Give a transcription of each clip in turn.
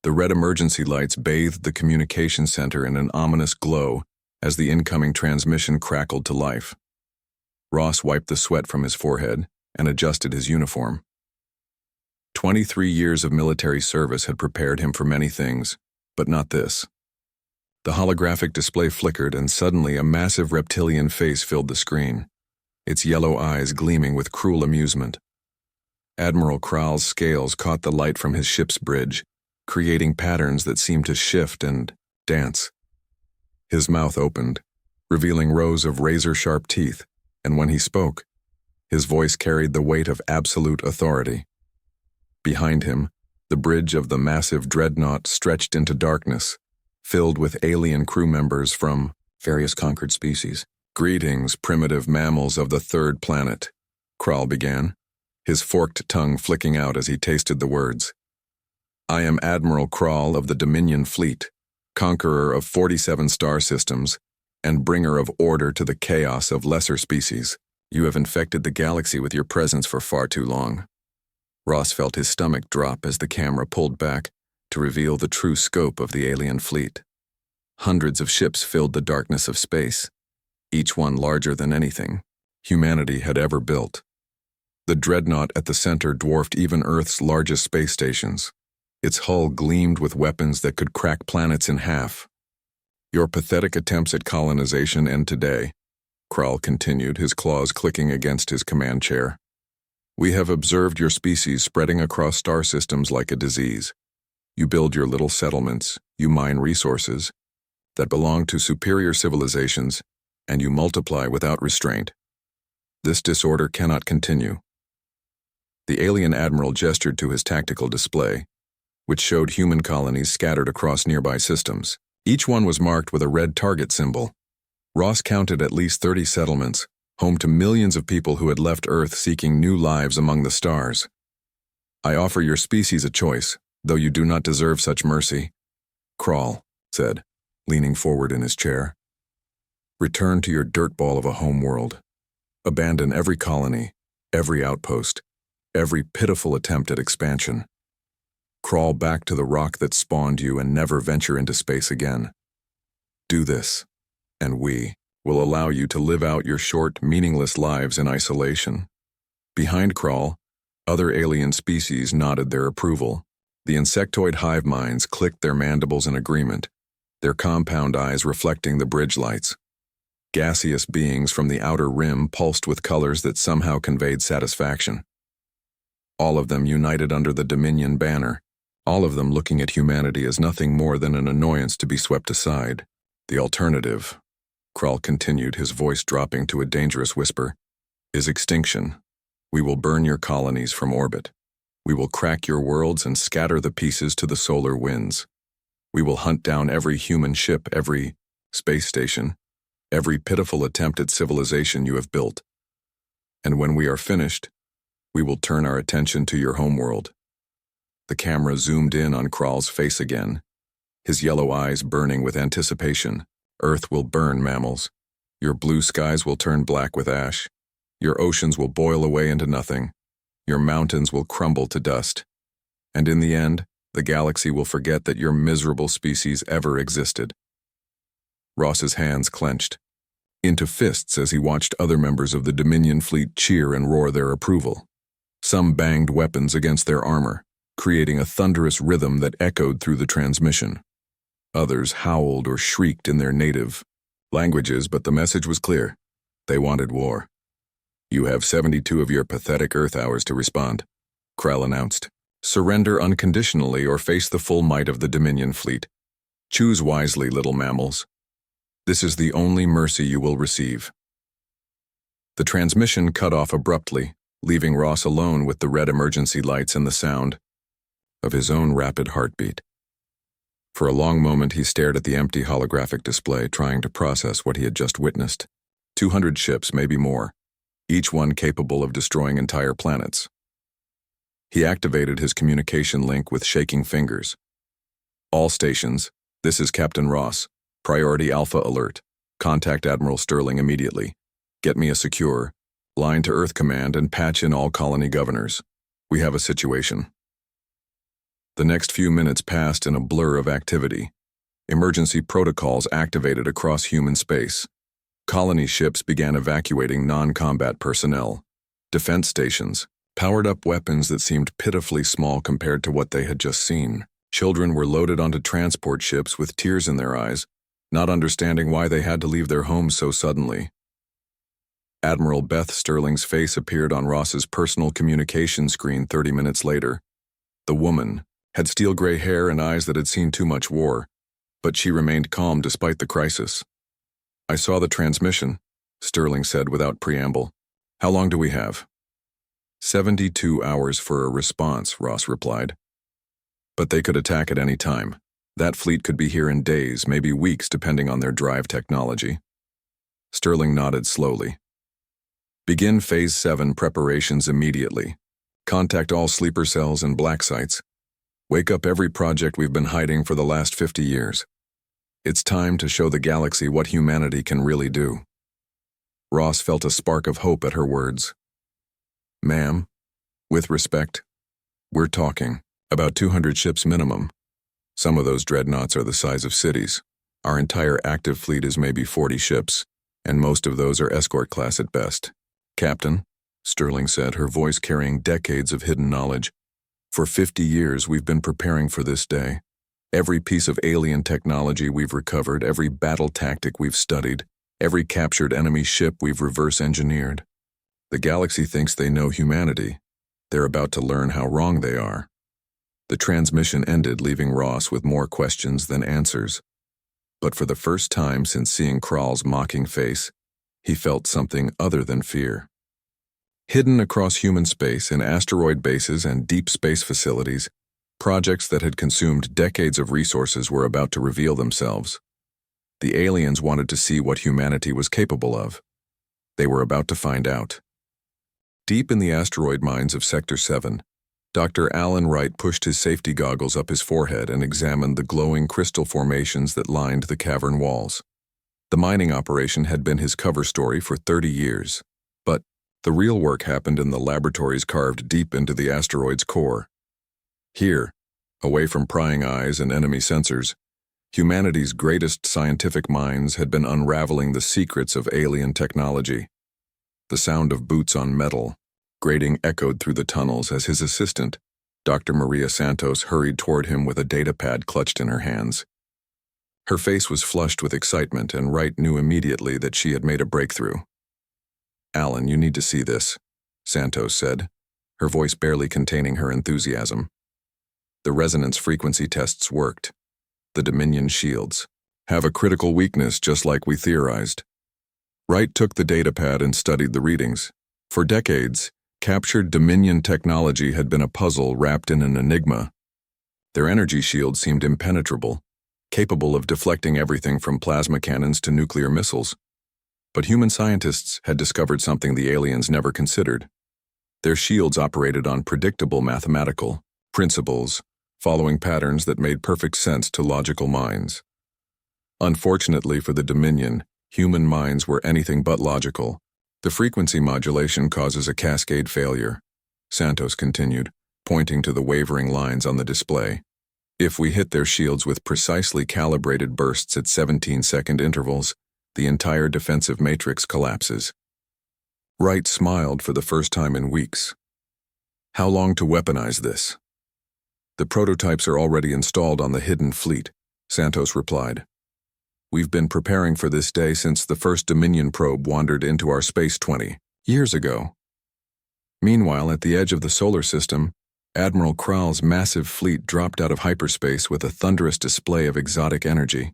The red emergency lights bathed the communication center in an ominous glow as the incoming transmission crackled to life. Ross wiped the sweat from his forehead and adjusted his uniform. 23 years of military service had prepared him for many things, but not this. The holographic display flickered, and suddenly a massive reptilian face filled the screen, its yellow eyes gleaming with cruel amusement. Admiral Kral's scales caught the light from his ship's bridge, creating patterns that seemed to shift and dance. His mouth opened, revealing rows of razor-sharp teeth, and when he spoke, his voice carried the weight of absolute authority. Behind him, the bridge of the massive dreadnought stretched into darkness, filled with alien crew members from various conquered species. "Greetings, primitive mammals of the third planet," Kral began, his forked tongue flicking out as he tasted the words. "I am Admiral Kral of the Dominion Fleet, conqueror of 47 star systems, and bringer of order to the chaos of lesser species. You have infected the galaxy with your presence for far too long." Ross felt his stomach drop as the camera pulled back to reveal the true scope of the alien fleet. Hundreds of ships filled the darkness of space, each one larger than anything humanity had ever built. The dreadnought at the center dwarfed even Earth's largest space stations. Its hull gleamed with weapons that could crack planets in half. "Your pathetic attempts at colonization end today," Kral continued, his claws clicking against his command chair. "We have observed your species spreading across star systems like a disease. You build your little settlements, you mine resources that belong to superior civilizations, and you multiply without restraint. This disorder cannot continue." The alien admiral gestured to his tactical display, which showed human colonies scattered across nearby systems. Each one was marked with a red target symbol. Ross counted at least 30 settlements, home to millions of people who had left Earth seeking new lives among the stars. "I offer your species a choice, though you do not deserve such mercy," Kral said, leaning forward in his chair. "Return to your dirtball of a homeworld. Abandon every colony, every outpost, every pitiful attempt at expansion. Crawl back to the rock that spawned you and never venture into space again. Do this, and we will allow you to live out your short, meaningless lives in isolation." Behind Kral, other alien species nodded their approval. The insectoid hive minds clicked their mandibles in agreement, their compound eyes reflecting the bridge lights. Gaseous beings from the outer rim pulsed with colors that somehow conveyed satisfaction. All of them united under the Dominion banner, all of them looking at humanity as nothing more than an annoyance to be swept aside. "The alternative," Kral continued, his voice dropping to a dangerous whisper, "is extinction. We will burn your colonies from orbit. We will crack your worlds and scatter the pieces to the solar winds. We will hunt down every human ship, every space station, every pitiful attempt at civilization you have built. And when we are finished, we will turn our attention to your homeworld." The camera zoomed in on Kral's face again, his yellow eyes burning with anticipation. "Earth will burn, mammals. Your blue skies will turn black with ash. Your oceans will boil away into nothing. Your mountains will crumble to dust. And in the end, the galaxy will forget that your miserable species ever existed." Ross's hands clenched into fists as he watched other members of the Dominion fleet cheer and roar their approval. Some banged weapons against their armor, creating a thunderous rhythm that echoed through the transmission. Others howled or shrieked in their native languages, but the message was clear. They wanted war. "You have 72 of your pathetic Earth hours to respond," Kral announced. "Surrender unconditionally or face the full might of the Dominion fleet. Choose wisely, little mammals. This is the only mercy you will receive." The transmission cut off abruptly, leaving Ross alone with the red emergency lights and the sound of his own rapid heartbeat. For a long moment he stared at the empty holographic display, trying to process what he had just witnessed. 200 ships, maybe more, each one capable of destroying entire planets. He activated his communication link with shaking fingers. "All stations, this is Captain Ross. Priority Alpha alert. Contact Admiral Sterling immediately. Get me a secure line to Earth Command and patch in all colony governors. We have a situation." The next few minutes passed in a blur of activity. Emergency protocols activated across human space. Colony ships began evacuating non-combat personnel. Defense stations powered up weapons that seemed pitifully small compared to what they had just seen. Children were loaded onto transport ships with tears in their eyes, not understanding why they had to leave their homes so suddenly. Admiral Beth Sterling's face appeared on Ross's personal communication screen 30 minutes later. The woman had steel gray hair and eyes that had seen too much war, but she remained calm despite the crisis. "I saw the transmission," Sterling said without preamble. "How long do we have?" 72 hours for a response, Ross replied. "But they could attack at any time. That fleet could be here in days, maybe weeks, depending on their drive technology." Sterling nodded slowly. "Begin Phase 7 preparations immediately. Contact all sleeper cells and black sites. Wake up every project we've been hiding for the last 50 years. It's time to show the galaxy what humanity can really do." Ross felt a spark of hope at her words. "Ma'am, with respect, we're talking about 200 ships minimum. Some of those dreadnoughts are the size of cities. Our entire active fleet is maybe 40 ships, and most of those are escort class at best." "Captain," Sterling said, her voice carrying decades of hidden knowledge, "for 50 years we've been preparing for this day. Every piece of alien technology we've recovered, every battle tactic we've studied, every captured enemy ship we've reverse-engineered. The galaxy thinks they know humanity. They're about to learn how wrong they are." The transmission ended, leaving Ross with more questions than answers. But for the first time since seeing Krall's mocking face, he felt something other than fear. Hidden across human space in asteroid bases and deep space facilities, projects that had consumed decades of resources were about to reveal themselves. The aliens wanted to see what humanity was capable of. They were about to find out. Deep in the asteroid mines of Sector 7, Dr. Alan Wright pushed his safety goggles up his forehead and examined the glowing crystal formations that lined the cavern walls. The mining operation had been his cover story for 30 years, but the real work happened in the laboratories carved deep into the asteroid's core. Here, away from prying eyes and enemy sensors, humanity's greatest scientific minds had been unraveling the secrets of alien technology. The sound of boots on metal, grating echoed through the tunnels as his assistant, Dr. Maria Santos, hurried toward him with a datapad clutched in her hands. Her face was flushed with excitement, and Wright knew immediately that she had made a breakthrough. "Alan, you need to see this," Santos said, her voice barely containing her enthusiasm. "The resonance frequency tests worked. The Dominion shields have a critical weakness, just like we theorized." Wright took the datapad and studied the readings. For decades, captured Dominion technology had been a puzzle wrapped in an enigma. Their energy shields seemed impenetrable, capable of deflecting everything from plasma cannons to nuclear missiles. But human scientists had discovered something the aliens never considered. Their shields operated on predictable mathematical principles, following patterns that made perfect sense to logical minds. Unfortunately for the Dominion, human minds were anything but logical. "The frequency modulation causes a cascade failure," Santos continued, pointing to the wavering lines on the display. "If we hit their shields with precisely calibrated bursts at 17-second intervals, the entire defensive matrix collapses." Wright smiled for the first time in weeks. "How long to weaponize this?" "The prototypes are already installed on the hidden fleet," Santos replied. "We've been preparing for this day since the first Dominion probe wandered into our space 20 years ago." Meanwhile, at the edge of the solar system, Admiral Krall's massive fleet dropped out of hyperspace with a thunderous display of exotic energy.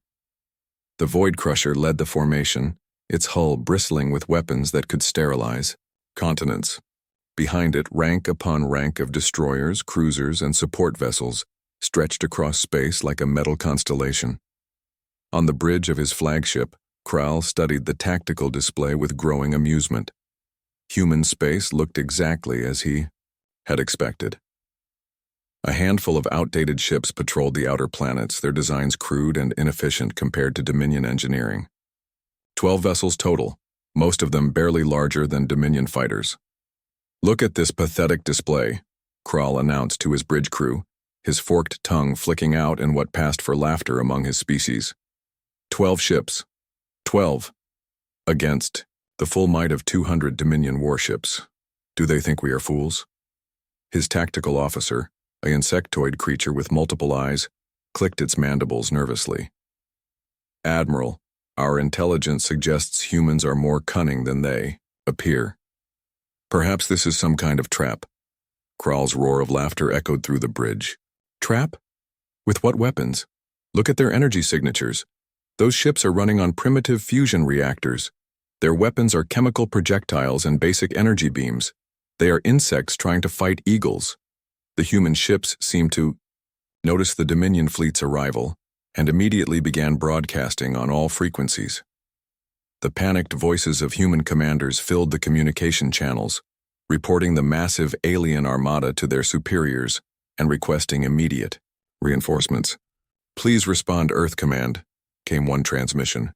The Void Crusher led the formation, its hull bristling with weapons that could sterilize continents. Behind it, rank upon rank of destroyers, cruisers, and support vessels stretched across space like a metal constellation. On the bridge of his flagship, Krall studied the tactical display with growing amusement. Human space looked exactly as he had expected. A handful of outdated ships patrolled the outer planets, their designs crude and inefficient compared to Dominion engineering. 12 vessels total, most of them barely larger than Dominion fighters. "Look at this pathetic display," Krall announced to his bridge crew, his forked tongue flicking out in what passed for laughter among his species. 12 ships. 12. Against the full might of 200 Dominion warships. Do they think we are fools? His tactical officer, an insectoid creature with multiple eyes, clicked its mandibles nervously. Admiral, our intelligence suggests humans are more cunning than they appear. Perhaps this is some kind of trap. Kral's roar of laughter echoed through the bridge. Trap? With what weapons? Look at their energy signatures. Those ships are running on primitive fusion reactors. Their weapons are chemical projectiles and basic energy beams. They are insects trying to fight eagles. The human ships seem to notice the Dominion fleet's arrival and immediately began broadcasting on all frequencies. The panicked voices of human commanders filled the communication channels, reporting the massive alien armada to their superiors and requesting immediate reinforcements. Please respond, Earth Command, came one transmission.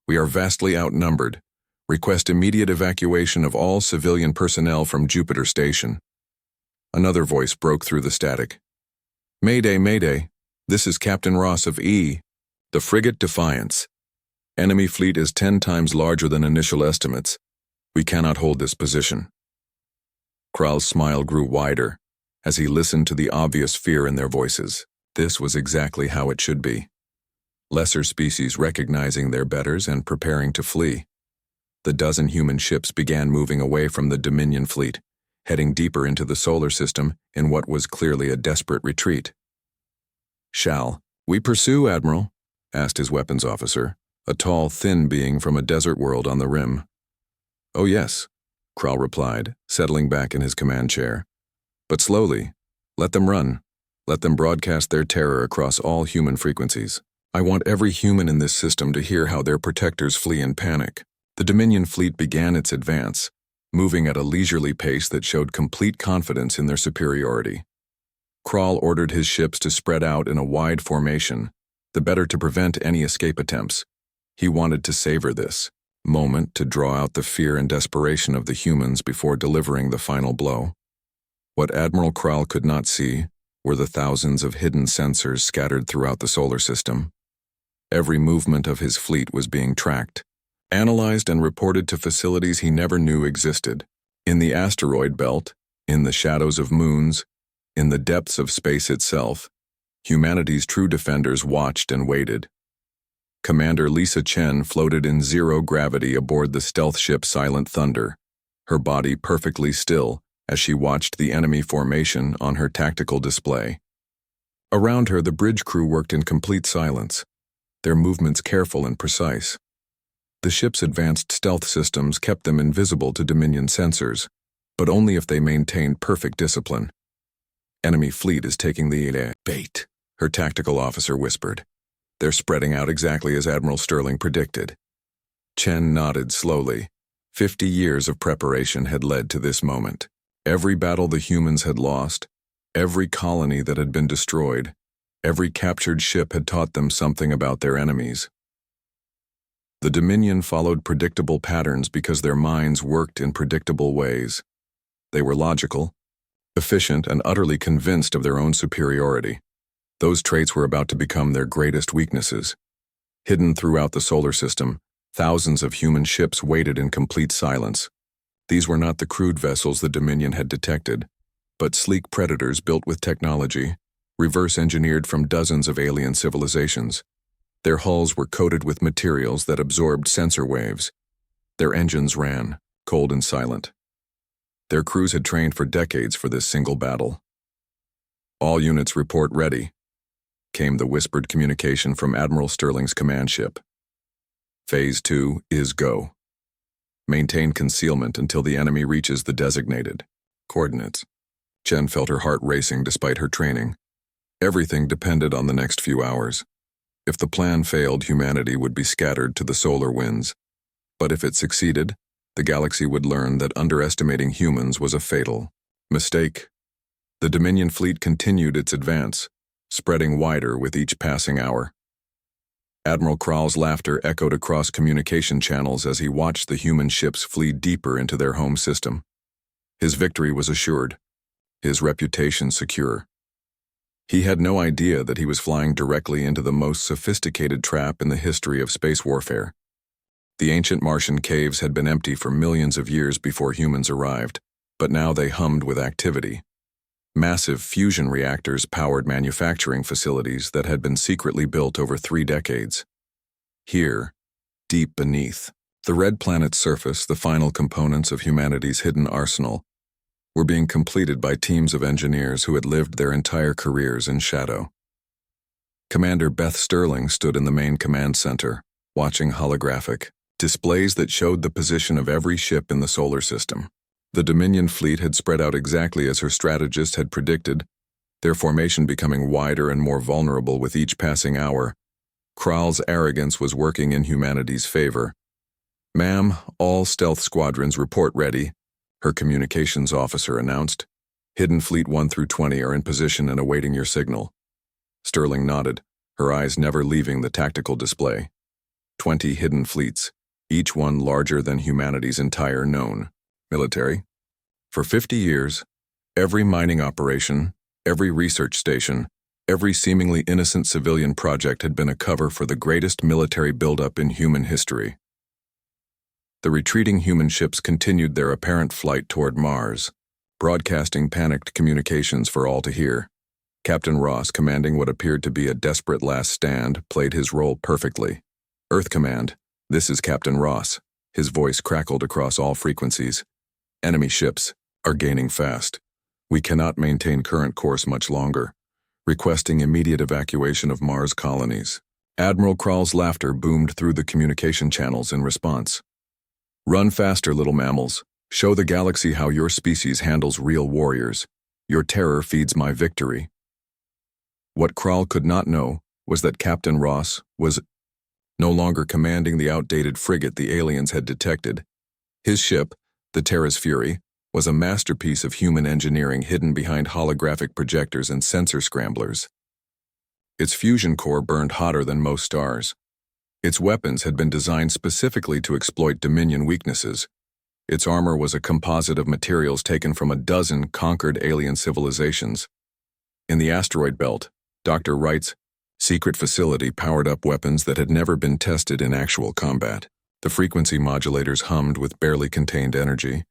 We are vastly outnumbered. Request immediate evacuation of all civilian personnel from Jupiter Station. Another voice broke through the static. Mayday, Mayday. This is Captain Ross of the frigate Defiance. Enemy fleet is 10 times larger than initial estimates. We cannot hold this position. Kral's smile grew wider as he listened to the obvious fear in their voices. This was exactly how it should be. Lesser species recognizing their betters and preparing to flee. The dozen human ships began moving away from the Dominion fleet, heading deeper into the solar system in what was clearly a desperate retreat. Shall we pursue, Admiral? Asked his weapons officer, a tall, thin being from a desert world on the rim. Oh yes, Kral replied, settling back in his command chair. But slowly. Let them run. Let them broadcast their terror across all human frequencies. I want every human in this system to hear how their protectors flee in panic. The Dominion fleet began its advance, moving at a leisurely pace that showed complete confidence in their superiority. Kral ordered his ships to spread out in a wide formation, the better to prevent any escape attempts. He wanted to savor this moment to draw out the fear and desperation of the humans before delivering the final blow. What Admiral Kral could not see were the thousands of hidden sensors scattered throughout the solar system. Every movement of his fleet was being tracked, analyzed and reported to facilities he never knew existed. In the asteroid belt, in the shadows of moons, in the depths of space itself, humanity's true defenders watched and waited. Commander Lisa Chen floated in zero gravity aboard the stealth ship Silent Thunder, her body perfectly still as she watched the enemy formation on her tactical display. Around her, the bridge crew worked in complete silence, their movements careful and precise. The ship's advanced stealth systems kept them invisible to Dominion sensors, but only if they maintained perfect discipline. Enemy fleet is taking the bait, her tactical officer whispered. They're spreading out exactly as Admiral Sterling predicted. Chen nodded slowly. 50 years of preparation had led to this moment. Every battle the humans had lost, every colony that had been destroyed, every captured ship had taught them something about their enemies. The Dominion followed predictable patterns because their minds worked in predictable ways. They were logical, efficient, and utterly convinced of their own superiority. Those traits were about to become their greatest weaknesses. Hidden throughout the solar system, thousands of human ships waited in complete silence. These were not the crude vessels the Dominion had detected, but sleek predators built with technology, reverse-engineered from dozens of alien civilizations. Their hulls were coated with materials that absorbed sensor waves. Their engines ran, cold and silent. Their crews had trained for decades for this single battle. All units report ready, came the whispered communication from Admiral Sterling's command ship. Phase 2 is go. Maintain concealment until the enemy reaches the designated coordinates. Chen felt her heart racing despite her training. Everything depended on the next few hours. If the plan failed, humanity would be scattered to the solar winds. But if it succeeded, the galaxy would learn that underestimating humans was a fatal mistake. The Dominion fleet continued its advance, spreading wider with each passing hour. Admiral Kral's laughter echoed across communication channels as he watched the human ships flee deeper into their home system. His victory was assured, his reputation secure. He had no idea that he was flying directly into the most sophisticated trap in the history of space warfare. The ancient Martian caves had been empty for millions of years before humans arrived, but now they hummed with activity. Massive fusion reactors powered manufacturing facilities that had been secretly built over 3 decades. Here, deep beneath the red planet's surface, the final components of humanity's hidden arsenal were being completed by teams of engineers who had lived their entire careers in shadow. Commander Beth Sterling stood in the main command center, watching holographic displays that showed the position of every ship in the solar system. The Dominion fleet had spread out exactly as her strategist had predicted, their formation becoming wider and more vulnerable with each passing hour. Kral's arrogance was working in humanity's favor. "Ma'am, all stealth squadrons report ready," her communications officer announced. "Hidden Fleet 1 through 20 are in position and awaiting your signal." Sterling nodded, her eyes never leaving the tactical display. 20 hidden fleets, each one larger than humanity's entire known military. For 50 years, every mining operation, every research station, every seemingly innocent civilian project had been a cover for the greatest military buildup in human history. The retreating human ships continued their apparent flight toward Mars, broadcasting panicked communications for all to hear. Captain Ross, commanding what appeared to be a desperate last stand, played his role perfectly. "Earth Command, this is Captain Ross." His voice crackled across all frequencies. "Enemy ships are gaining fast. We cannot maintain current course much longer. Requesting immediate evacuation of Mars colonies." Admiral Kral's laughter boomed through the communication channels in response. "Run faster, little mammals. Show the galaxy how your species handles real warriors. Your terror feeds my victory." What Kral could not know was that Captain Ross was no longer commanding the outdated frigate the aliens had detected. His ship, the Terra's Fury, was a masterpiece of human engineering hidden behind holographic projectors and sensor scramblers. Its fusion core burned hotter than most stars. Its weapons had been designed specifically to exploit Dominion weaknesses. Its armor was a composite of materials taken from a dozen conquered alien civilizations. In the asteroid belt, Dr. Wright's secret facility powered up weapons that had never been tested in actual combat. The frequency modulators hummed with barely contained energy,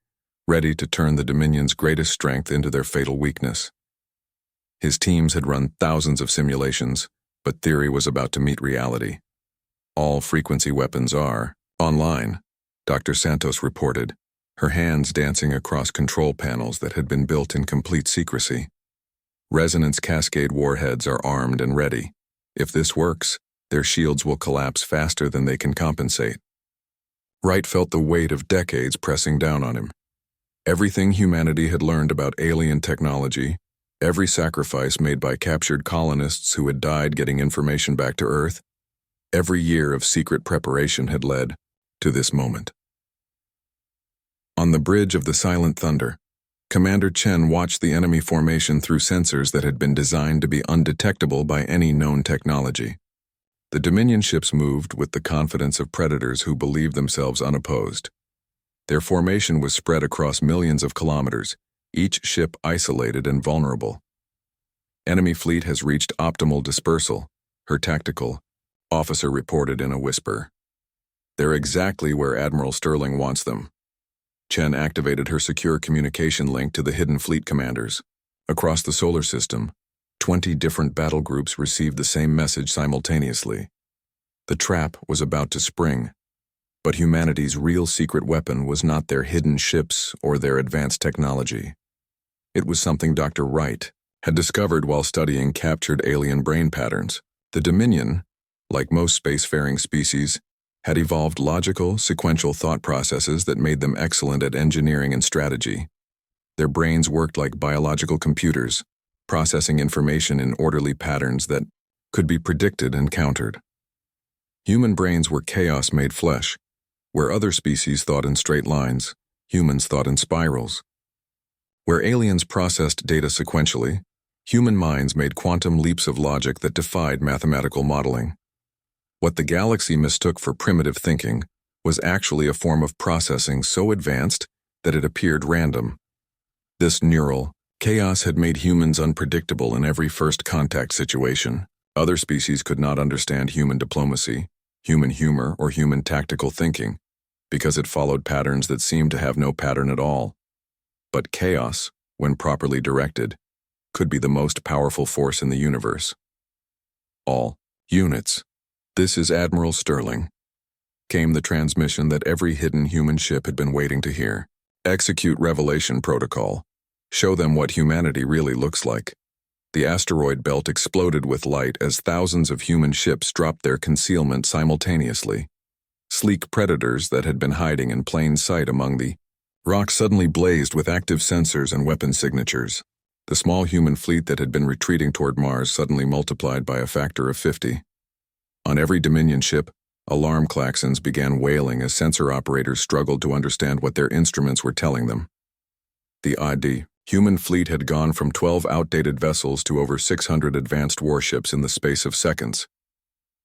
ready to turn the Dominion's greatest strength into their fatal weakness. His teams had run thousands of simulations, but theory was about to meet reality. "All frequency weapons are online," Dr. Santos reported, her hands dancing across control panels that had been built in complete secrecy. "Resonance cascade warheads are armed and ready. If this works, their shields will collapse faster than they can compensate." Wright felt the weight of decades pressing down on him. Everything humanity had learned about alien technology, every sacrifice made by captured colonists who had died getting information back to Earth, every year of secret preparation had led to this moment. On the bridge of the Silent Thunder, Commander Chen watched the enemy formation through sensors that had been designed to be undetectable by any known technology. The Dominion ships moved with the confidence of predators who believed themselves unopposed. Their formation was spread across millions of kilometers, each ship isolated and vulnerable. "Enemy fleet has reached optimal dispersal," her tactical officer reported in a whisper. "They're exactly where Admiral Sterling wants them." Chen activated her secure communication link to the hidden fleet commanders. Across the solar system, 20 different battle groups received the same message simultaneously. The trap was about to spring, but humanity's real secret weapon was not their hidden ships or their advanced technology. It was something Dr. Wright had discovered while studying captured alien brain patterns. The Dominion, like most spacefaring species, had evolved logical, sequential thought processes that made them excellent at engineering and strategy. Their brains worked like biological computers, processing information in orderly patterns that could be predicted and countered. Human brains were chaos made flesh. Where other species thought in straight lines, humans thought in spirals. Where aliens processed data sequentially, human minds made quantum leaps of logic that defied mathematical modeling. What the galaxy mistook for primitive thinking was actually a form of processing so advanced that it appeared random. This neural, Chaos had made humans unpredictable in every first contact situation. Other species could not understand human diplomacy, human humor, or human tactical thinking, because it followed patterns that seemed to have no pattern at all. But chaos, when properly directed, could be the most powerful force in the universe. All units. This is Admiral Sterling. Came the transmission that every hidden human ship had been waiting to hear. Execute Revelation Protocol. Show them what humanity really looks like. The asteroid belt exploded with light as thousands of human ships dropped their concealment simultaneously. Sleek predators that had been hiding in plain sight among the rocks suddenly blazed with active sensors and weapon signatures. The small human fleet that had been retreating toward Mars suddenly multiplied by a factor of 50. On every Dominion ship, alarm klaxons began wailing as sensor operators struggled to understand what their instruments were telling them. The human fleet had gone from 12 outdated vessels to over 600 advanced warships in the space of seconds.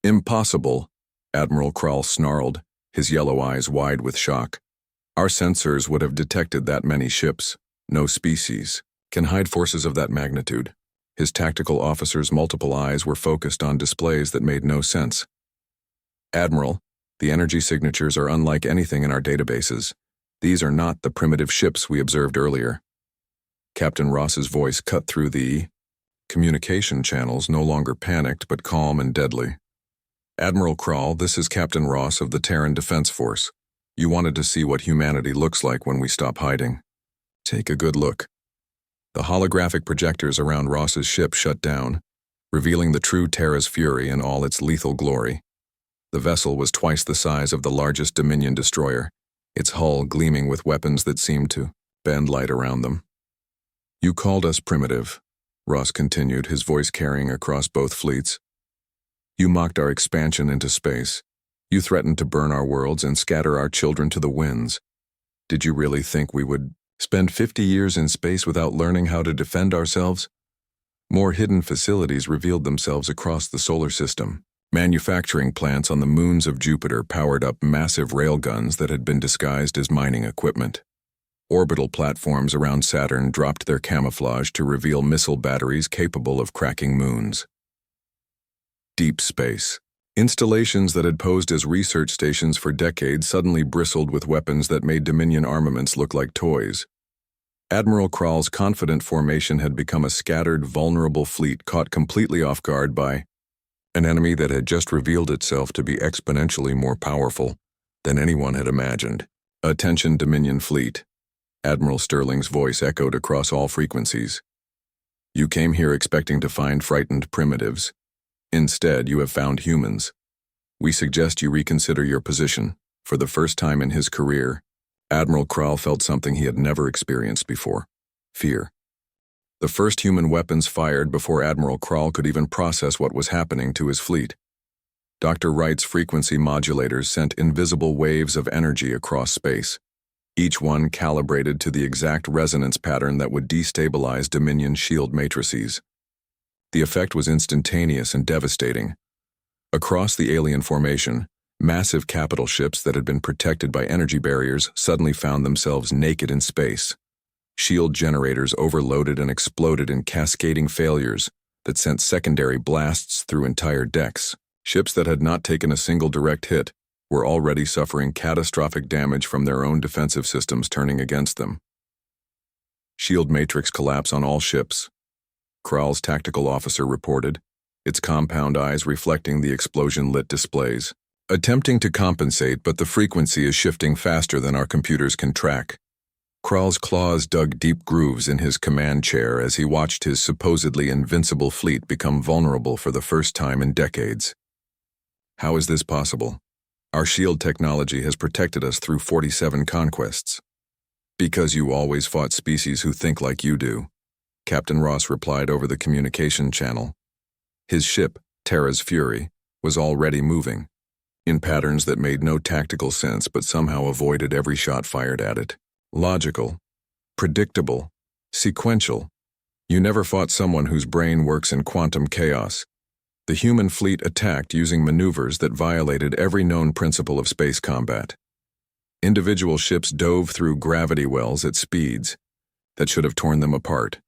Impossible, Admiral Krall snarled, his yellow eyes wide with shock. Our sensors would have detected that many ships. No species can hide forces of that magnitude. His tactical officers' multiple eyes were focused on displays that made no sense. Admiral, the energy signatures are unlike anything in our databases. These are not the primitive ships we observed earlier. Captain Ross's voice cut through the communication channels, no longer panicked but calm and deadly. Admiral Krall, this is Captain Ross of the Terran Defense Force. You wanted to see what humanity looks like when we stop hiding. Take a good look. The holographic projectors around Ross's ship shut down, revealing the true Terra's fury in all its lethal glory. The vessel was twice the size of the largest Dominion destroyer, its hull gleaming with weapons that seemed to bend light around them. You called us primitive, Ross continued, his voice carrying across both fleets. You mocked our expansion into space. You threatened to burn our worlds and scatter our children to the winds. Did you really think we would spend 50 years in space without learning how to defend ourselves? More hidden facilities revealed themselves across the solar system. Manufacturing plants on the moons of Jupiter powered up massive railguns that had been disguised as mining equipment. Orbital platforms around Saturn dropped their camouflage to reveal missile batteries capable of cracking moons. Deep space. Installations that had posed as research stations for decades suddenly bristled with weapons that made Dominion armaments look like toys. Admiral Krall's confident formation had become a scattered, vulnerable fleet caught completely off guard by an enemy that had just revealed itself to be exponentially more powerful than anyone had imagined. Attention, Dominion fleet. Admiral Sterling's voice echoed across all frequencies. You came here expecting to find frightened primitives. Instead, you have found humans. We suggest you reconsider your position. For the first time in his career, Admiral Krall felt something he had never experienced before: fear. The first human weapons fired before Admiral Krall could even process what was happening to his fleet. Dr. Wright's frequency modulators sent invisible waves of energy across space, each one calibrated to the exact resonance pattern that would destabilize Dominion shield matrices. The effect was instantaneous and devastating. Across the alien formation, massive capital ships that had been protected by energy barriers suddenly found themselves naked in space. Shield generators overloaded and exploded in cascading failures that sent secondary blasts through entire decks. Ships that had not taken a single direct hit were already suffering catastrophic damage from their own defensive systems turning against them. Shield matrix collapse on all ships, Krall's tactical officer reported, its compound eyes reflecting the explosion-lit displays. Attempting to compensate, but the frequency is shifting faster than our computers can track. Krall's claws dug deep grooves in his command chair as he watched his supposedly invincible fleet become vulnerable for the first time in decades. How is this possible? Our shield technology has protected us through 47 conquests. Because you always fought species who think like you do, Captain Ross replied over the communication channel. His ship, Terra's Fury, was already moving, in patterns that made no tactical sense but somehow avoided every shot fired at it. Logical, predictable, sequential. You never fought someone whose brain works in quantum chaos. The human fleet attacked using maneuvers that violated every known principle of space combat. Individual ships dove through gravity wells at speeds that should have torn them apart.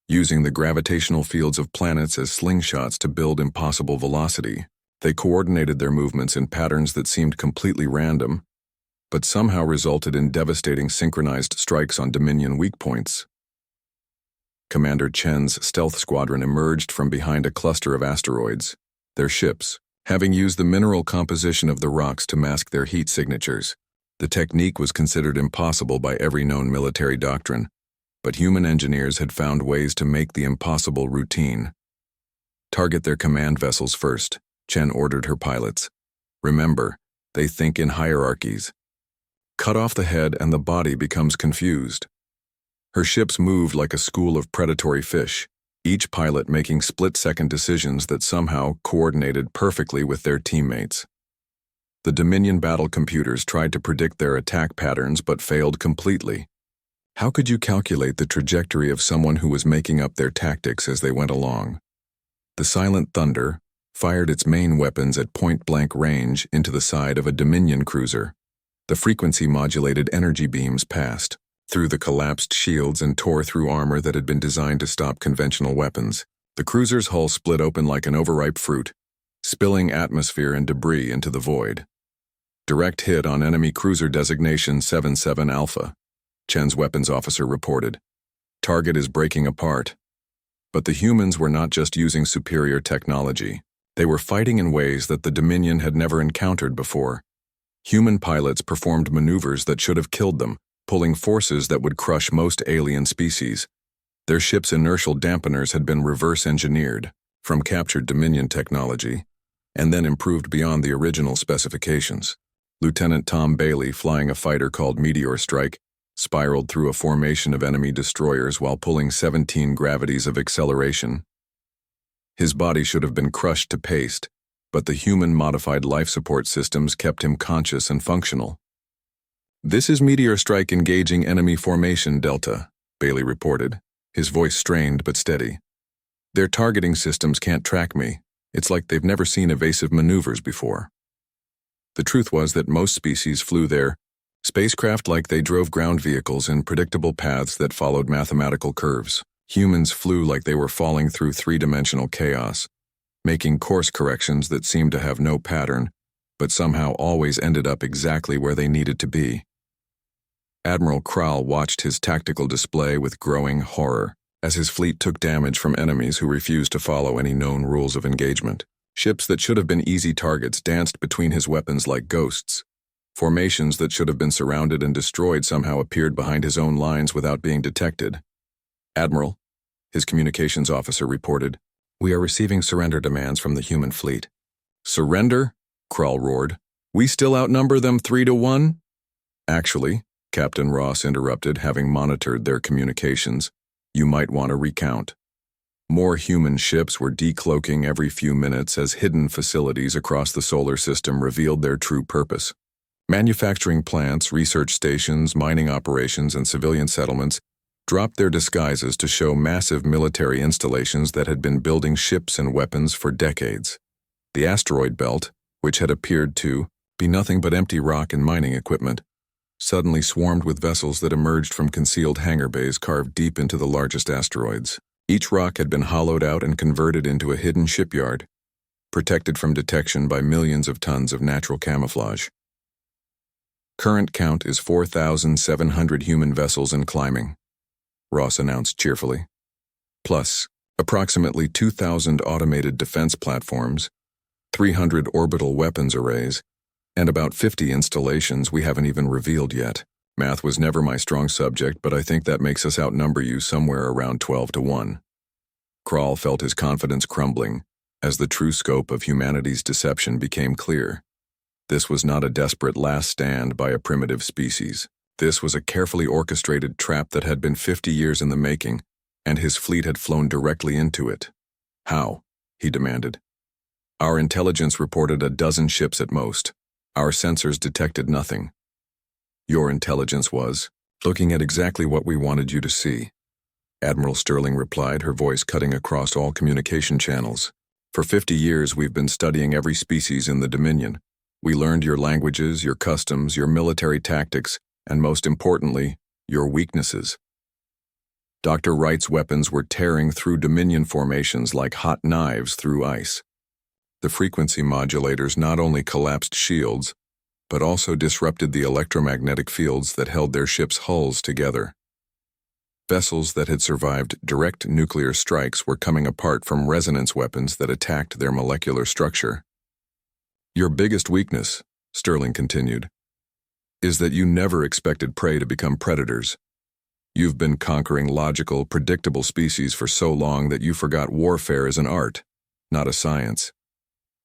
using the gravitational fields of planets as slingshots to build impossible velocity. They coordinated their movements in patterns that seemed completely random, but somehow resulted in devastating synchronized strikes on Dominion weak points. Commander Chen's stealth squadron emerged from behind a cluster of asteroids. Their ships, having used the mineral composition of the rocks to mask their heat signatures. The technique was considered impossible by every known military doctrine, but human engineers had found ways to make the impossible routine. Target their command vessels first, Chen ordered her pilots. Remember, they think in hierarchies. Cut off the head and the body becomes confused. Her ships moved like a school of predatory fish, each pilot making split-second decisions that somehow coordinated perfectly with their teammates. The Dominion battle computers tried to predict their attack patterns but failed completely. How could you calculate the trajectory of someone who was making up their tactics as they went along? The Silent Thunder fired its main weapons at point-blank range into the side of a Dominion cruiser. The frequency-modulated energy beams passed through the collapsed shields and tore through armor that had been designed to stop conventional weapons. The cruiser's hull split open like an overripe fruit, spilling atmosphere and debris into the void. Direct hit on enemy cruiser designation 77 Alpha, Chen's weapons officer reported. Target is breaking apart. But the humans were not just using superior technology. They were fighting in ways that the Dominion had never encountered before. Human pilots performed maneuvers that should have killed them, pulling forces that would crush most alien species. Their ships' inertial dampeners had been reverse-engineered from captured Dominion technology, and then improved beyond the original specifications. Lieutenant Tom Bailey, flying a fighter called Meteor Strike, spiraled through a formation of enemy destroyers while pulling 17 gravities of acceleration. His body should have been crushed to paste, but the human-modified life support systems kept him conscious and functional. "This is Meteor Strike engaging enemy formation Delta," Bailey reported, his voice strained but steady. "Their targeting systems can't track me. It's like they've never seen evasive maneuvers before." The truth was that most species flew their spacecraft like they drove ground vehicles in predictable paths that followed mathematical curves. Humans flew like they were falling through three-dimensional chaos, making course corrections that seemed to have no pattern, but somehow always ended up exactly where they needed to be. Admiral Krall watched his tactical display with growing horror as his fleet took damage from enemies who refused to follow any known rules of engagement. Ships that should have been easy targets danced between his weapons like ghosts. Formations that should have been surrounded and destroyed somehow appeared behind his own lines without being detected. "Admiral," his communications officer reported, "we are receiving surrender demands from the human fleet." "Surrender?" Krall roared. "We still outnumber them 3-1? "Actually," Captain Ross interrupted, having monitored their communications, "you might want to recount." More human ships were decloaking every few minutes as hidden facilities across the solar system revealed their true purpose. Manufacturing plants, research stations, mining operations, and civilian settlements dropped their disguises to show massive military installations that had been building ships and weapons for decades. The asteroid belt, which had appeared to be nothing but empty rock and mining equipment, suddenly swarmed with vessels that emerged from concealed hangar bays carved deep into the largest asteroids. Each rock had been hollowed out and converted into a hidden shipyard, protected from detection by millions of tons of natural camouflage. "Current count is 4,700 human vessels and climbing," Ross announced cheerfully. "Plus, approximately 2,000 automated defense platforms, 300 orbital weapons arrays, and about 50 installations we haven't even revealed yet. Math was never my strong subject, but I think that makes us outnumber you somewhere around 12-1. Krall felt his confidence crumbling as the true scope of humanity's deception became clear. This was not a desperate last stand by a primitive species. This was a carefully orchestrated trap that had been 50 years in the making, and his fleet had flown directly into it. "How?" he demanded. "Our intelligence reported a dozen ships at most. Our sensors detected nothing. Your intelligence was looking at exactly what we wanted you to see," Admiral Sterling replied, her voice cutting across all communication channels. "For 50 years we've been studying every species in the Dominion. We learned your languages, your customs, your military tactics, and most importantly, your weaknesses. Dr. Wright's weapons were tearing through Dominion formations like hot knives through ice. The frequency modulators not only collapsed shields, but also disrupted the electromagnetic fields that held their ships' hulls together. Vessels that had survived direct nuclear strikes were coming apart from resonance weapons that attacked their molecular structure. "Your biggest weakness," Sterling continued, "is that you never expected prey to become predators. You've been conquering logical, predictable species for so long that you forgot warfare is an art, not a science.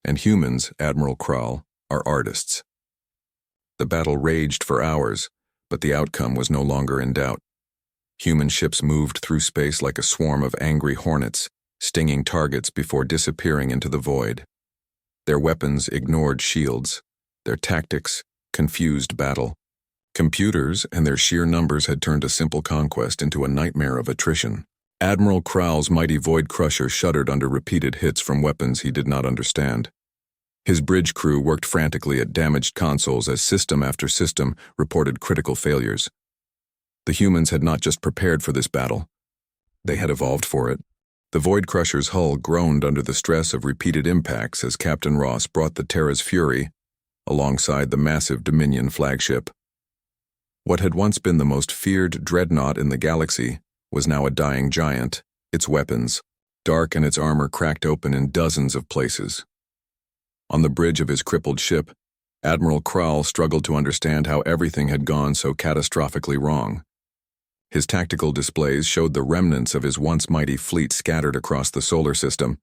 And humans, Admiral Krall, are artists." The battle raged for hours, but the outcome was no longer in doubt. Human ships moved through space like a swarm of angry hornets, stinging targets before disappearing into the void. Their weapons ignored shields. Their tactics confused battle. Computers and their sheer numbers had turned a simple conquest into a nightmare of attrition. Admiral Krall's mighty Void Crusher shuddered under repeated hits from weapons he did not understand. His bridge crew worked frantically at damaged consoles as system after system reported critical failures. The humans had not just prepared for this battle. They had evolved for it. The Void Crusher's hull groaned under the stress of repeated impacts as Captain Ross brought the Terra's Fury alongside the massive Dominion flagship. What had once been the most feared dreadnought in the galaxy was now a dying giant, its weapons, dark and its armor cracked open in dozens of places. On the bridge of his crippled ship, Admiral Krall struggled to understand how everything had gone so catastrophically wrong. His tactical displays showed the remnants of his once mighty fleet scattered across the solar system,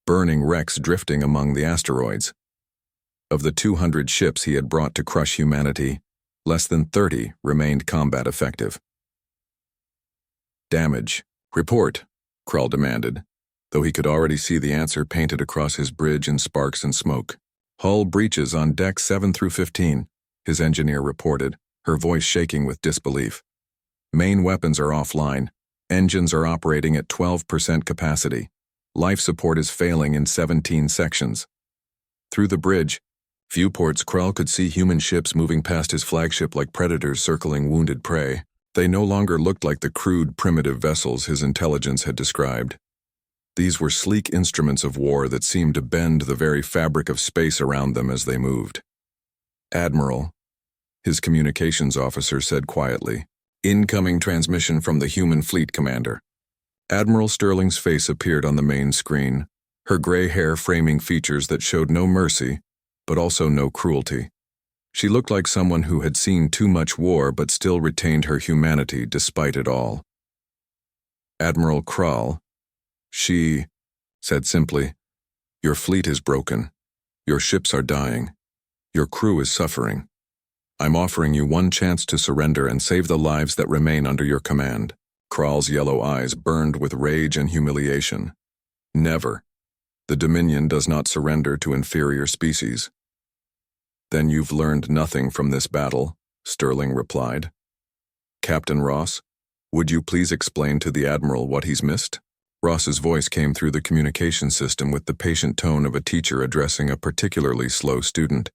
burning wrecks drifting among the asteroids. Of the 200 ships he had brought to crush humanity, less than 30 remained combat effective. "Damage. Report," Krall demanded, though he could already see the answer painted across his bridge in sparks and smoke. "Hull breaches on decks 7 through 15, his engineer reported, her voice shaking with disbelief. "Main weapons are offline. Engines are operating at 12% capacity. Life support is failing in 17 sections." Through the bridge, viewports, Krall could see human ships moving past his flagship like predators circling wounded prey. They no longer looked like the crude, primitive vessels his intelligence had described. These were sleek instruments of war that seemed to bend the very fabric of space around them as they moved. "Admiral," his communications officer said quietly, "incoming transmission from the human fleet commander." Admiral Sterling's face appeared on the main screen, her gray hair framing features that showed no mercy, but also no cruelty. She looked like someone who had seen too much war but still retained her humanity despite it all. Admiral Krall, she said simply, "Your fleet is broken. Your ships are dying. Your crew is suffering. I'm offering you one chance to surrender and save the lives that remain under your command." Krall's yellow eyes burned with rage and humiliation. "Never. The Dominion does not surrender to inferior species." "Then you've learned nothing from this battle," Sterling replied. "Captain Ross, would you please explain to the Admiral what he's missed?" Ross's voice came through the communication system with the patient tone of a teacher addressing a particularly slow student.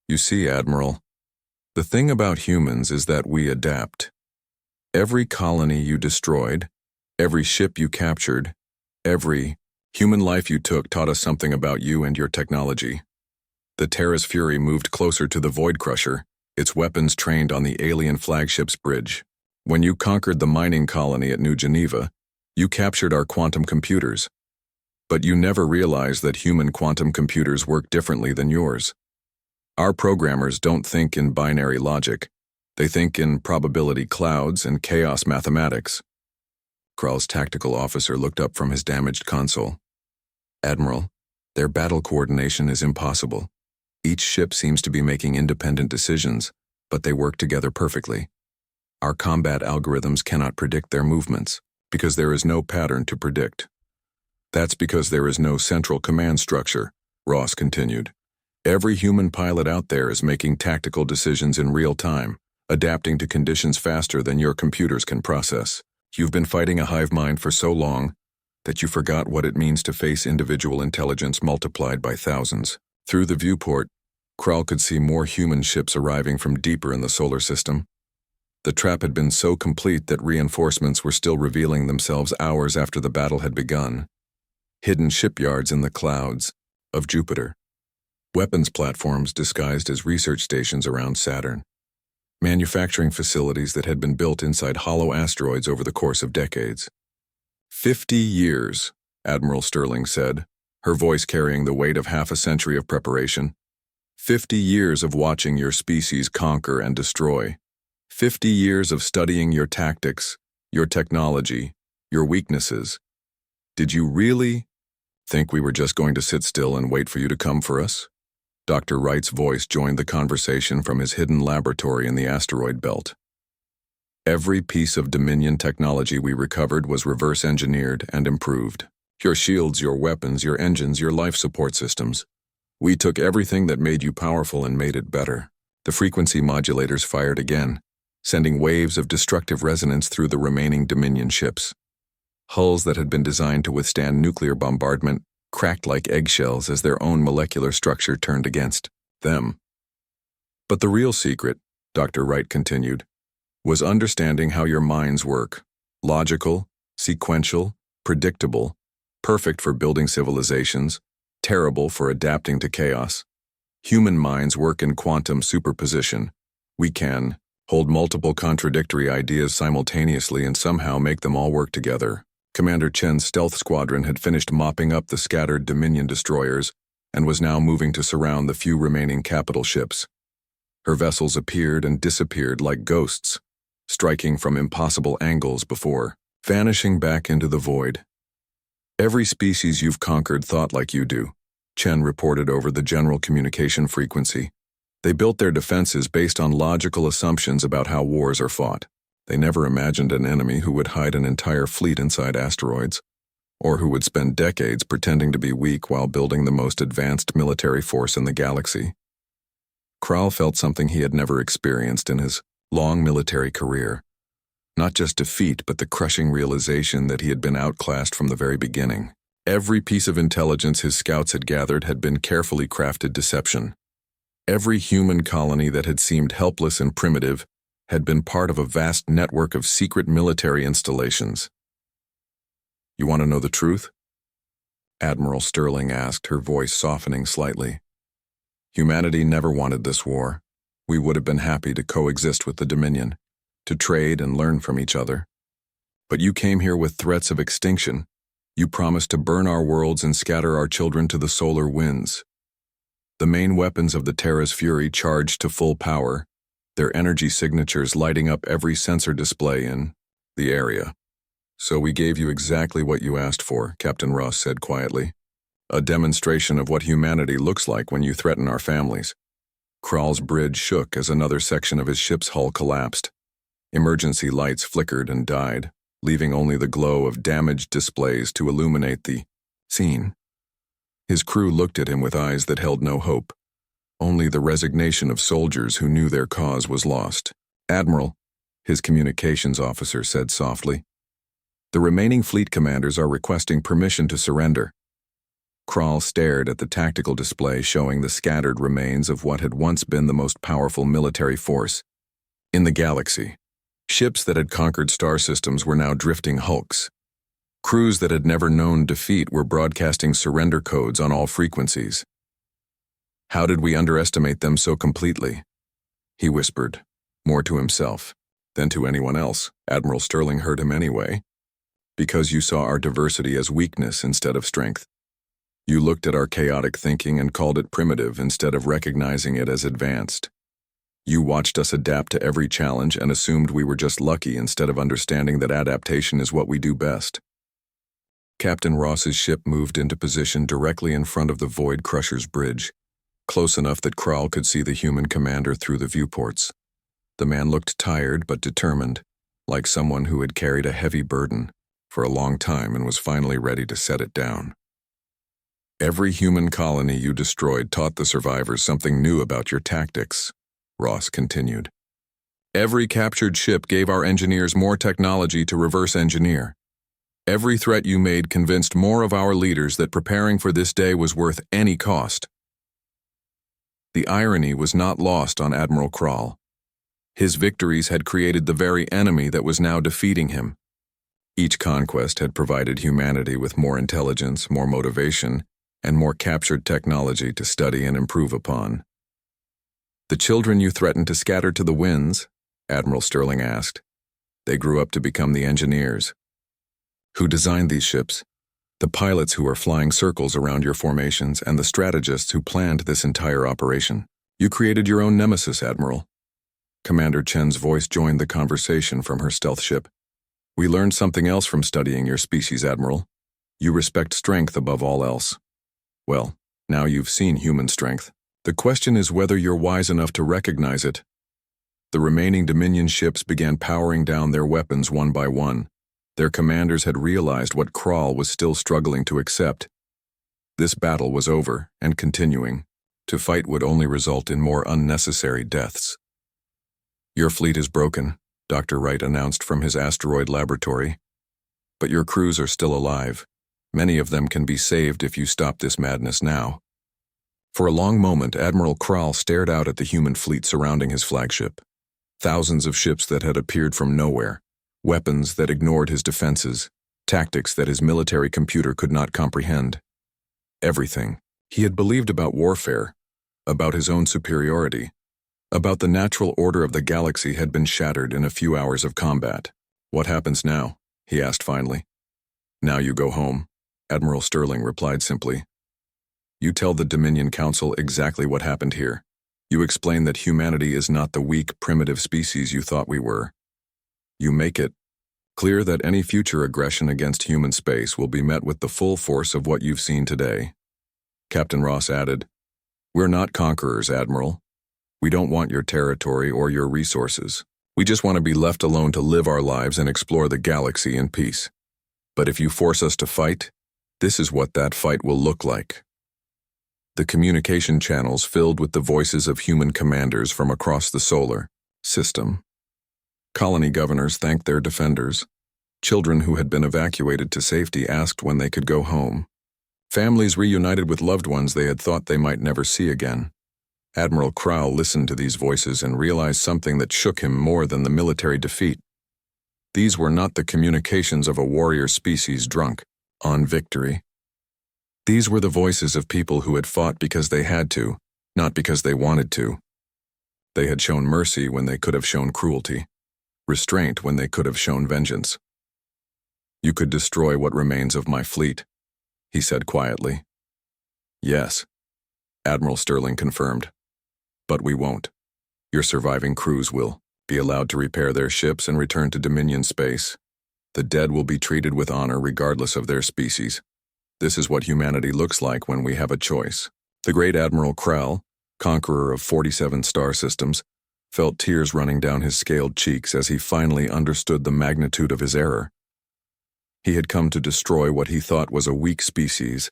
"You see, Admiral, the thing about humans is that we adapt. Every colony you destroyed, every ship you captured, every human life you took taught us something about you and your technology. The Terra's Fury moved closer to the Void Crusher, its weapons trained on the alien flagship's bridge. When you conquered the mining colony at New Geneva, you captured our quantum computers. But you never realized that human quantum computers work differently than yours. Our programmers don't think in binary logic. They think in probability clouds and chaos mathematics." Krall's tactical officer looked up from his damaged console. "Admiral, their battle coordination is impossible. Each ship seems to be making independent decisions, but they work together perfectly. Our combat algorithms cannot predict their movements, because there is no pattern to predict." "That's because there is no central command structure," Ross continued. "Every human pilot out there is making tactical decisions in real time, adapting to conditions faster than your computers can process. You've been fighting a hive mind for so long that you forgot what it means to face individual intelligence multiplied by thousands." Through the viewport, Krall could see more human ships arriving from deeper in the solar system. The trap had been so complete that reinforcements were still revealing themselves hours after the battle had begun. Hidden shipyards in the clouds of Jupiter. Weapons platforms disguised as research stations around Saturn. Manufacturing facilities that had been built inside hollow asteroids over the course of decades. 50 years, Admiral Sterling said, her voice carrying the weight of half a century of preparation. 50 years of watching your species conquer and destroy. 50 years of studying your tactics, your technology, your weaknesses. Did you really think we were just going to sit still and wait for you to come for us? Dr. Wright's voice joined the conversation from his hidden laboratory in the asteroid belt. Every piece of Dominion technology we recovered was reverse engineered and improved. Your shields, your weapons, your engines, your life support systems. We took everything that made you powerful and made it better. The frequency modulators fired again, sending waves of destructive resonance through the remaining Dominion ships. Hulls that had been designed to withstand nuclear bombardment cracked like eggshells as their own molecular structure turned against them. But the real secret, Dr. Wright continued, was understanding how your minds work. Logical, sequential, predictable, perfect for building civilizations, terrible for adapting to chaos. Human minds work in quantum superposition. We can hold multiple contradictory ideas simultaneously and somehow make them all work together. Commander Chen's stealth squadron had finished mopping up the scattered Dominion destroyers and was now moving to surround the few remaining capital ships. Her vessels appeared and disappeared like ghosts, striking from impossible angles before vanishing back into the void. Every species you've conquered thought like you do, Chen reported over the general communication frequency. They built their defenses based on logical assumptions about how wars are fought. They never imagined an enemy who would hide an entire fleet inside asteroids, or who would spend decades pretending to be weak while building the most advanced military force in the galaxy. Kral felt something he had never experienced in his long military career. Not just defeat, but the crushing realization that he had been outclassed from the very beginning. Every piece of intelligence his scouts had gathered had been carefully crafted deception. Every human colony that had seemed helpless and primitive had been part of a vast network of secret military installations. You want to know the truth? Admiral Sterling asked, her voice softening slightly. Humanity never wanted this war. We would have been happy to coexist with the Dominion, to trade and learn from each other. But you came here with threats of extinction. You promised to burn our worlds and scatter our children to the solar winds. The main weapons of the Terra's Fury charged to full power, their energy signatures lighting up every sensor display in the area. So we gave you exactly what you asked for, Captain Ross said quietly. A demonstration of what humanity looks like when you threaten our families. Kral's bridge shook as another section of his ship's hull collapsed. Emergency lights flickered and died, leaving only the glow of damaged displays to illuminate the scene. His crew looked at him with eyes that held no hope. Only the resignation of soldiers who knew their cause was lost. Admiral, his communications officer said softly, the remaining fleet commanders are requesting permission to surrender. Kral stared at the tactical display showing the scattered remains of what had once been the most powerful military force in the galaxy. Ships that had conquered star systems were now drifting hulks. Crews that had never known defeat were broadcasting surrender codes on all frequencies. How did we underestimate them so completely? He whispered, more to himself than to anyone else. Admiral Sterling heard him anyway. Because you saw our diversity as weakness instead of strength. You looked at our chaotic thinking and called it primitive instead of recognizing it as advanced. You watched us adapt to every challenge and assumed we were just lucky instead of understanding that adaptation is what we do best. Captain Ross's ship moved into position directly in front of the Void Crusher's bridge, close enough that Kral could see the human commander through the viewports. The man looked tired but determined, like someone who had carried a heavy burden for a long time and was finally ready to set it down. Every human colony you destroyed taught the survivors something new about your tactics, Ross continued. Every captured ship gave our engineers more technology to reverse engineer. Every threat you made convinced more of our leaders that preparing for this day was worth any cost. The irony was not lost on Admiral Kral. His victories had created the very enemy that was now defeating him. Each conquest had provided humanity with more intelligence, more motivation, and more captured technology to study and improve upon. "The children you threatened to scatter to the winds?" Admiral Sterling asked. "They grew up to become the engineers. Who designed these ships? The pilots who are flying circles around your formations and the strategists who planned this entire operation. You created your own nemesis, Admiral." Commander Chen's voice joined the conversation from her stealth ship. "We learned something else from studying your species, Admiral. You respect strength above all else. Well, now you've seen human strength. The question is whether you're wise enough to recognize it." The remaining Dominion ships began powering down their weapons one by one. Their commanders had realized what Krall was still struggling to accept. This battle was over and continuing. To fight would only result in more unnecessary deaths. "Your fleet is broken," Dr. Wright announced from his asteroid laboratory. "But your crews are still alive. Many of them can be saved if you stop this madness now." For a long moment, Admiral Krall stared out at the human fleet surrounding his flagship. Thousands of ships that had appeared from nowhere, weapons that ignored his defenses, tactics that his military computer could not comprehend. Everything he had believed about warfare, about his own superiority, about the natural order of the galaxy had been shattered in a few hours of combat. "What happens now?" he asked finally. "Now you go home," Admiral Sterling replied simply. "You tell the Dominion Council exactly what happened here. You explain that humanity is not the weak, primitive species you thought we were. You make it clear that any future aggression against human space will be met with the full force of what you've seen today." Captain Ross added, "We're not conquerors, Admiral. We don't want your territory or your resources. We just want to be left alone to live our lives and explore the galaxy in peace. But if you force us to fight, this is what that fight will look like." The communication channels filled with the voices of human commanders from across the solar system. Colony governors thanked their defenders. Children who had been evacuated to safety asked when they could go home. Families reunited with loved ones they had thought they might never see again. Admiral Krall listened to these voices and realized something that shook him more than the military defeat. These were not the communications of a warrior species drunk on victory. These were the voices of people who had fought because they had to, not because they wanted to. They had shown mercy when they could have shown cruelty, restraint when they could have shown vengeance. "You could destroy what remains of my fleet," he said quietly. "Yes," Admiral Sterling confirmed. "But we won't. Your surviving crews will be allowed to repair their ships and return to Dominion space. The dead will be treated with honor regardless of their species. This is what humanity looks like when we have a choice." The great Admiral Krall, conqueror of 47 star systems, felt tears running down his scaled cheeks as he finally understood the magnitude of his error. He had come to destroy what he thought was a weak species,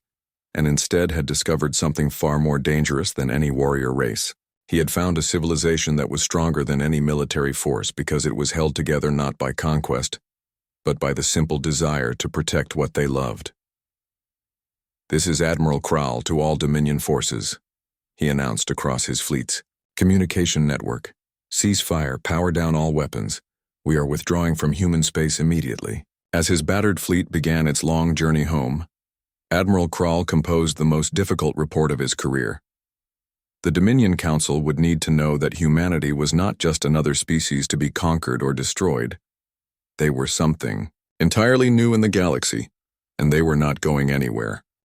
and instead had discovered something far more dangerous than any warrior race. He had found a civilization that was stronger than any military force because it was held together not by conquest, but by the simple desire to protect what they loved. "This is Admiral Krall to all Dominion forces," he announced across his fleet's communication network. "Cease fire, power down all weapons. We are withdrawing from human space immediately." As his battered fleet began its long journey home, Admiral Krall composed the most difficult report of his career. The Dominion Council would need to know that humanity was not just another species to be conquered or destroyed. They were something entirely new in the galaxy, and they were not going anywhere.